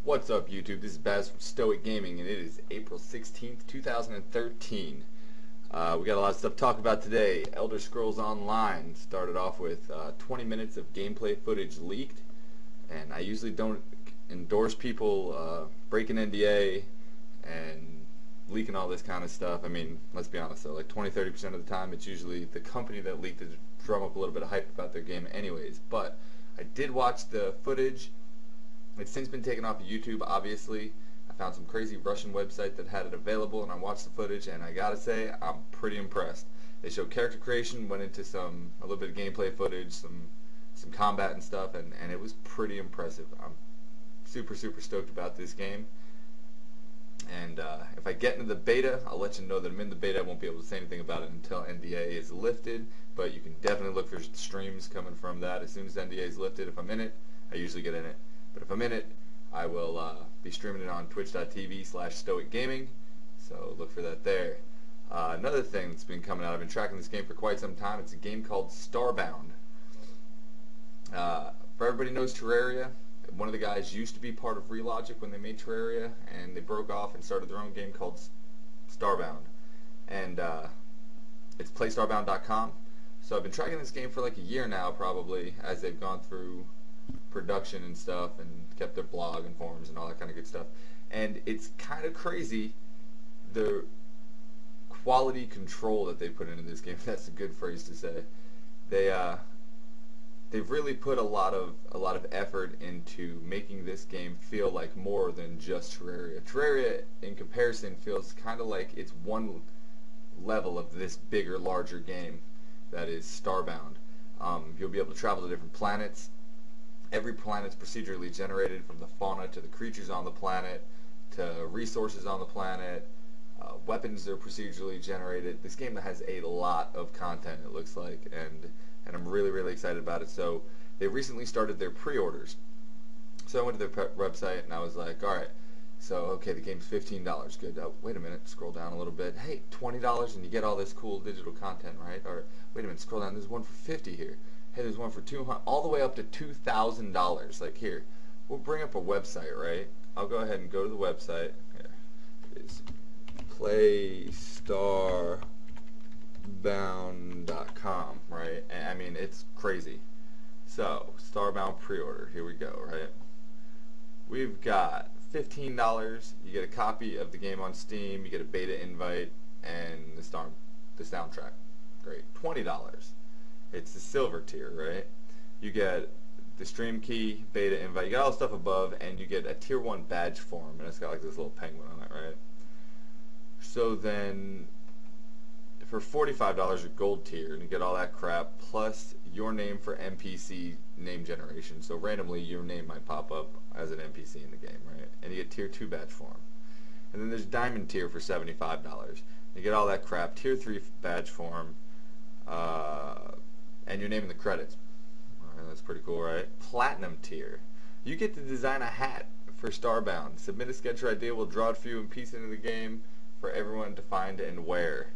What's up, YouTube? This is Baz from Stoic Gaming, and it is April 16th, 2013. We got a lot of stuff to talk about today. Elder Scrolls Online started off with 20 minutes of gameplay footage leaked, and I usually don't endorse people breaking NDA and leaking all this kind of stuff. I mean, let's be honest though, like 20-30% of the time it's usually the company that leaked it to drum up a little bit of hype about their game anyways. But I did watch the footage. It's since been taken off of YouTube, obviously. I found some crazy Russian website that had it available, and I watched the footage, and I gotta say, I'm pretty impressed. They showed character creation, went into a little bit of gameplay footage, some combat and stuff, and it was pretty impressive. I'm super stoked about this game. And if I get into the beta, I'll let you know that I'm in the beta. I won't be able to say anything about it until NDA is lifted, but you can definitely look for streams coming from that. As soon as NDA is lifted, if I'm in it, I usually get in it. But if I'm in it, I will be streaming it on twitch.tv/stoicgaming, so look for that there. Another thing that's been coming out, I've been tracking this game for quite some time. It's a game called Starbound. For everybody knows Terraria, one of the guys used to be part of Relogic when they made Terraria, and they broke off and started their own game called Starbound. And it's playstarbound.com. So I've been tracking this game for like a year now, probably, as they've gone through production and stuff and kept their blog and forums and all that kind of good stuff. And it's kind of crazy the quality control that they put into this game. That's a good phrase to say. They've really put a lot of effort into making this game feel like more than just Terraria. Terraria, in comparison, feels kind of like it's one level of this bigger, larger game that is Starbound. You'll be able to travel to different planets. Every planet's procedurally generated, from the fauna to the creatures on the planet to resources on the planet. Weapons are procedurally generated. This game has a lot of content, it looks like, and I'm really excited about it. So they recently started their pre-orders. So I went to their website and I was like, alright, so okay, the game's $15. Good. Wait a minute, scroll down a little bit. Hey, $20 and you get all this cool digital content, right? Or wait a minute, scroll down, there's one for $50 here. Hey, there's one for $200, all the way up to $2,000. Like, here, we'll bring up a website, right? I'll go ahead and go to the website. Here, it's playstarbound.com, right? And, I mean, it's crazy. So, Starbound Pre-Order, here we go, right? We've got $15. You get a copy of the game on Steam. You get a beta invite and the soundtrack. Great. $20. It's the silver tier, right? You get the stream key, beta invite, you get all the stuff above, and you get a tier 1 badge form, and it's got like this little penguin on it, right? So then, for $45, a gold tier, and you get all that crap, plus your name for NPC name generation. So randomly, your name might pop up as an NPC in the game, right? And you get tier 2 badge form. And then there's diamond tier for $75. You get all that crap, tier 3 badge form, and your name in the credits. Alright, that's pretty cool, right? Platinum tier. You get to design a hat for Starbound. Submit a sketch or idea. We'll draw it for you and piece it into the game for everyone to find and wear.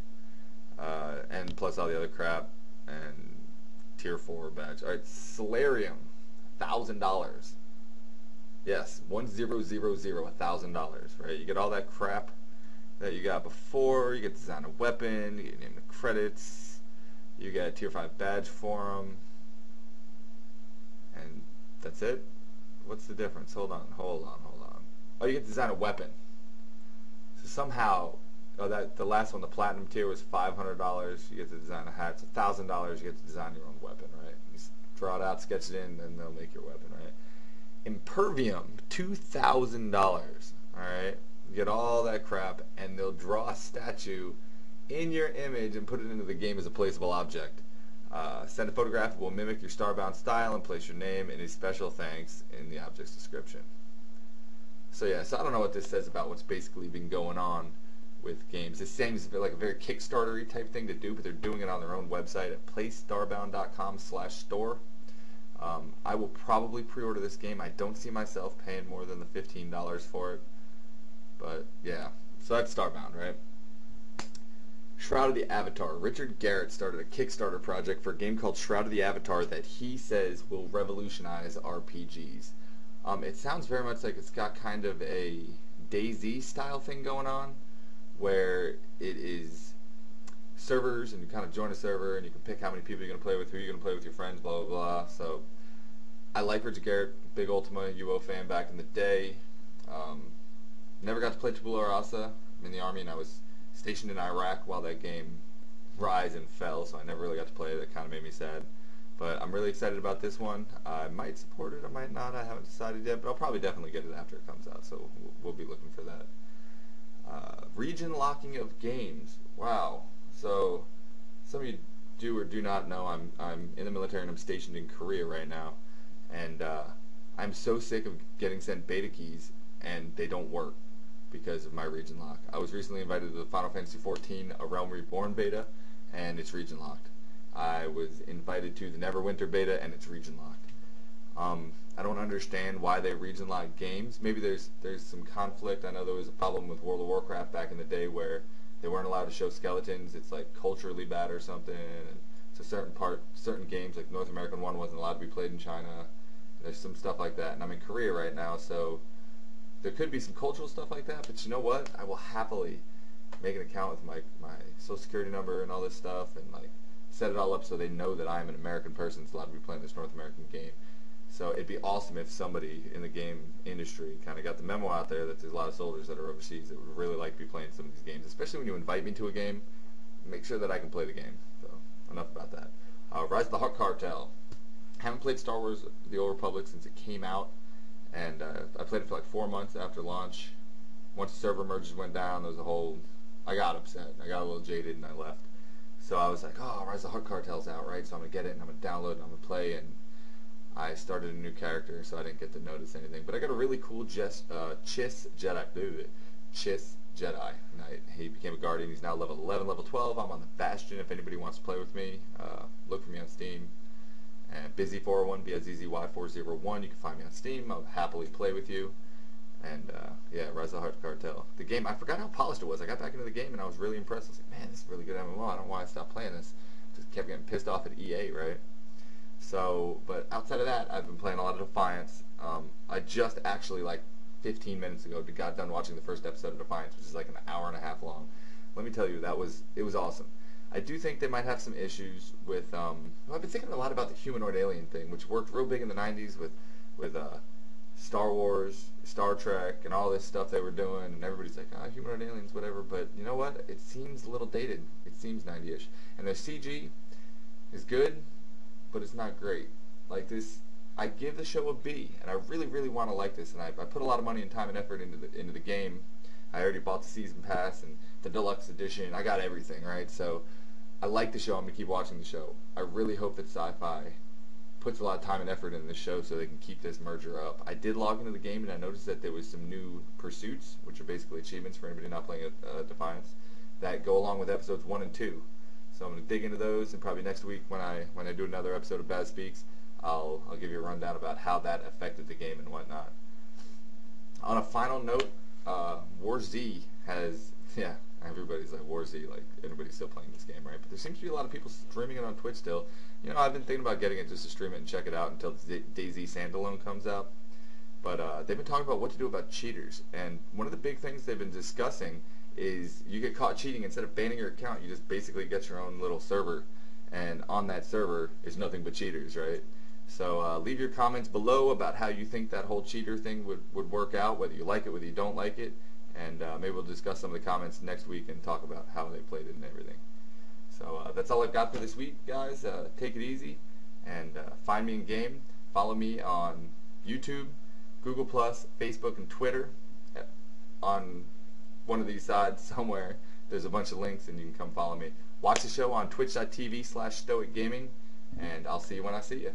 And plus all the other crap. And tier 4 badge. Alright, Solarium. $1,000. Yes, 1000, $1,000, right? You get all that crap that you got before. You get to design a weapon. You get your name in the credits. You get a tier 5 badge for them, and that's it. What's the difference? Hold on. Oh, you get to design a weapon. So somehow, the last one, the platinum tier, was $500. You get to design a hat. It's $1,000. You get to design your own weapon, right? You draw it out, sketch it in, and they'll make your weapon, right? Impervium, $2,000. All right, you get all that crap, and they'll draw a statue in your image and put it into the game as a placeable object. Send a photograph, it will mimic your Starbound style and place your name and a special thanks in the object's description. So yeah, so I don't know what this says about what's basically been going on with games. This seems like a very Kickstarter-y type thing to do, but they're doing it on their own website at playstarbound.com/store. I will probably pre-order this game. I don't see myself paying more than the $15 for it. But yeah, so that's Starbound, right? Shroud of the Avatar. Richard Garrett started a Kickstarter project for a game called Shroud of the Avatar that he says will revolutionize RPGs. It sounds very much like it's got kind of a DayZ style thing going on, where it is servers, and you kind of join a server, and you can pick how many people you're going to play with, who you're going to play with, your friends, blah, blah, blah. So I like Richard Garrett, big Ultima UO fan back in the day. Never got to play Tabula Rasa. I'm in the Army, and I was stationed in Iraq while that game rise and fell, so I never really got to play it. That kind of made me sad. But I'm really excited about this one. I might support it, I might not. I haven't decided yet, but I'll probably definitely get it after it comes out, so we'll be looking for that. Region locking of games. Wow. So some of you do or do not know I'm in the military and I'm stationed in Korea right now, and I'm so sick of getting sent beta keys and they don't work because of my region lock. I was recently invited to the Final Fantasy XIV A Realm Reborn beta, and it's region locked. I was invited to the Neverwinter beta, and it's region locked. I don't understand why they region lock games. Maybe there's some conflict. I know there was a problem with World of Warcraft back in the day where they weren't allowed to show skeletons. It's like culturally bad or something. And it's a certain games, like North American one wasn't allowed to be played in China. There's some stuff like that, and I'm in Korea right now, so there could be some cultural stuff like that. But you know what? I will happily make an account with my social security number and all this stuff, and like set it all up so they know that I'm an American person that's allowed to be playing this North American game. So it'd be awesome if somebody in the game industry kind of got the memo out there that there's a lot of soldiers that are overseas that would really like to be playing some of these games, especially when you invite me to a game. Make sure that I can play the game. So enough about that. Rise of the Hutt Cartel. Haven't played Star Wars The Old Republic since it came out, and I played it for like 4 months after launch. Once the server merges went down, there was a whole... I got upset. I got a little jaded and I left. So I was like, oh, Rise of the Hutt Cartel's out, right? So I'm going to get it and I'm going to download it and I'm going to play, and I started a new character, so I didn't get to notice anything. But I got a really cool Chiss Jedi. Chiss Jedi Knight. He became a Guardian. He's now level 11, level 12. I'm on the Bastion if anybody wants to play with me. Look for me on Steam. And Busy401, BZZY401. You can find me on Steam. I'll happily play with you. And yeah, Rise of the Hutt Cartel. The game, I forgot how polished it was. I got back into the game and I was really impressed. I was like, man, this is really good MMO. I don't know why I stopped playing this. Just kept getting pissed off at EA, right? So, but outside of that, I've been playing a lot of Defiance. I just actually, like 15 minutes ago, got done watching the first episode of Defiance, which is like an hour and a half long. Let me tell you, it was awesome. I do think they might have some issues with, I've been thinking a lot about the humanoid alien thing, which worked real big in the 90s with Star Wars, Star Trek, and all this stuff they were doing, and everybody's like, humanoid aliens, whatever, but you know what? It seems a little dated. It seems 90-ish. And their CG is good, but it's not great. Like this, I give the show a B, and I really, really want to like this, and I put a lot of money and time and effort into the game. I already bought the season pass and the deluxe edition. I got everything, right? So I like the show. I'm going to keep watching the show. I really hope that Sci-Fi puts a lot of time and effort into the show so they can keep this merger up. I did log into the game, and I noticed that there was some new pursuits, which are basically achievements for anybody not playing Defiance, that go along with episodes 1 and 2. So I'm going to dig into those, and probably next week when I do another episode of Baz Speaks, I'll give you a rundown about how that affected the game and whatnot. On a final note, War Z has, yeah, everybody's like War Z, like everybody's still playing this game, right? But there seems to be a lot of people streaming it on Twitch still. You know, I've been thinking about getting it just to stream it and check it out until DayZ standalone comes out. But they've been talking about what to do about cheaters, and one of the big things they've been discussing is you get caught cheating, instead of banning your account, you just basically get your own little server, and on that server is nothing but cheaters, right? So leave your comments below about how you think that whole cheater thing would work out, whether you like it, whether you don't like it, and maybe we'll discuss some of the comments next week and talk about how they played it and everything. So that's all I've got for this week, guys. Take it easy, and find me in game. Follow me on YouTube, Google+, Facebook, and Twitter. On one of these sides somewhere, there's a bunch of links, and you can come follow me. Watch the show on twitch.tv/stoicgaming, and I'll see you when I see you.